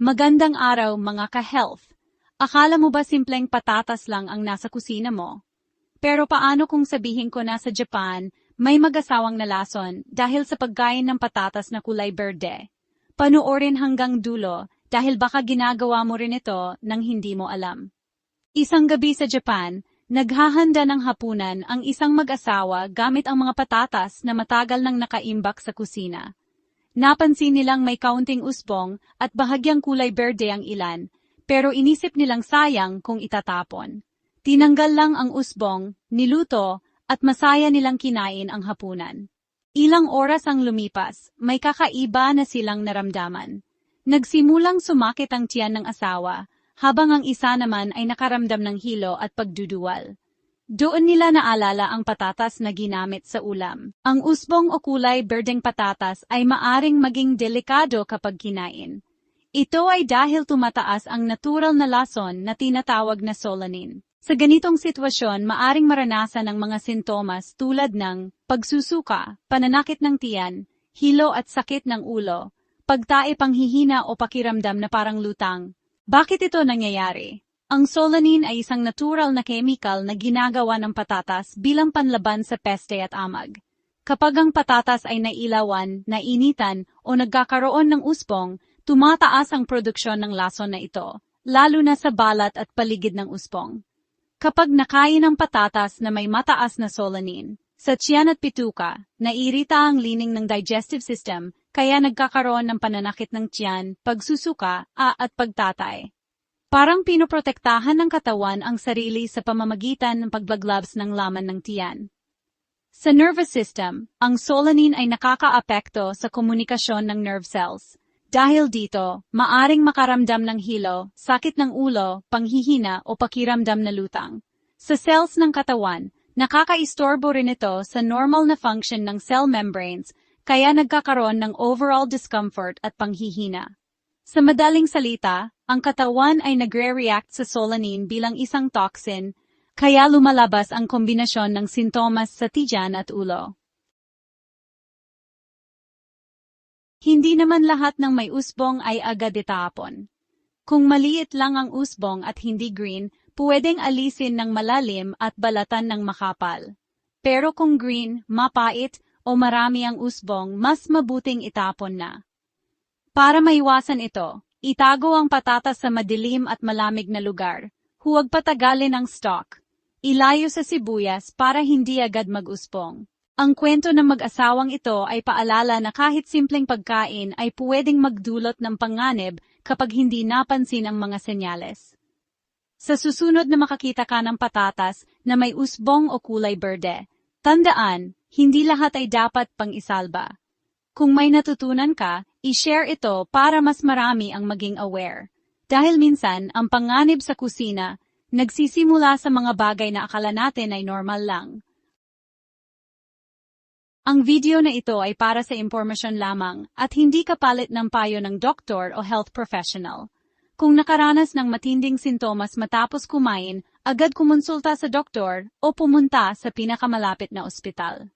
Magandang araw mga ka-health. Akala mo ba simpleng patatas lang ang nasa kusina mo? Pero paano kung sabihin ko na sa Japan, may mag-asawang nalason dahil sa pagkain ng patatas na kulay berde? Panoorin hanggang dulo dahil baka ginagawa mo rin ito nang hindi mo alam. Isang gabi sa Japan, naghahanda ng hapunan ang isang mag-asawa gamit ang mga patatas na matagal nang nakaimbak sa kusina. Napansin nilang may kaunting usbong at bahagyang kulay berde ang ilan, pero inisip nilang sayang kung itatapon. Tinanggal lang ang usbong, niluto, at masaya nilang kinain ang hapunan. Ilang oras ang lumipas, may kakaiba na silang naramdaman. Nagsimulang sumakit ang tiyan ng asawa, habang ang isa naman ay nakaramdam ng hilo at pagduduwal. Doon nila naalala ang patatas na ginamit sa ulam. Ang usbong o kulay berdeng patatas ay maaring maging delikado kapag kinain. Ito ay dahil tumataas ang natural na lason na tinatawag na solanin. Sa ganitong sitwasyon, maaring maranasan ang mga sintomas tulad ng pagsusuka, pananakit ng tiyan, hilo at sakit ng ulo, pagtae panghihina o pakiramdam na parang lutang. Bakit ito nangyayari? Ang solanin ay isang natural na chemical na ginagawa ng patatas bilang panlaban sa peste at amag. Kapag ang patatas ay nailawan, nainitan, o nagkakaroon ng usbong, tumataas ang produksyon ng lason na ito, lalo na sa balat at paligid ng usbong. Kapag nakain ang patatas na may mataas na solanin, sa tiyan at pituka, naiirita ang lining ng digestive system, kaya nagkakaroon ng pananakit ng tiyan, pagsusuka, at pagtatay. Parang pinoprotektahan ng katawan ang sarili sa pamamagitan ng paglaglabs ng laman ng tiyan. Sa nervous system, ang solanin ay nakakaapekto sa komunikasyon ng nerve cells. Dahil dito, maaring makaramdam ng hilo, sakit ng ulo, panghihina o pakiramdam na lutang. Sa cells ng katawan, nakakaistorbo rin ito sa normal na function ng cell membranes, kaya nagkakaroon ng overall discomfort at panghihina. Sa madaling salita, ang katawan ay nagre-react sa solanin bilang isang toxin, kaya lumalabas ang kombinasyon ng sintomas sa tiyan at ulo. Hindi naman lahat ng may usbong ay agad itapon. Kung maliit lang ang usbong at hindi green, pwedeng alisin ng malalim at balatan ng makapal. Pero kung green, mapait, o marami ang usbong, mas mabuting itapon na. Para maiwasan ito, itago ang patatas sa madilim at malamig na lugar. Huwag patagalin ang stock. Ilayo sa sibuyas para hindi agad mag-usbong. Ang kwento ng mag-asawang ito ay paalala na kahit simpleng pagkain ay pwedeng magdulot ng panganib kapag hindi napansin ang mga senyales. Sa susunod na makakita ka ng patatas na may usbong o kulay berde, tandaan, hindi lahat ay dapat pang-isalba. Kung may natutunan ka, i-share ito para mas marami ang maging aware. Dahil minsan, ang panganib sa kusina, nagsisimula sa mga bagay na akala natin ay normal lang. Ang video na ito ay para sa impormasyon lamang at hindi kapalit ng payo ng doktor o health professional. Kung nakaranas ng matinding sintomas matapos kumain, agad kumonsulta sa doktor o pumunta sa pinakamalapit na ospital.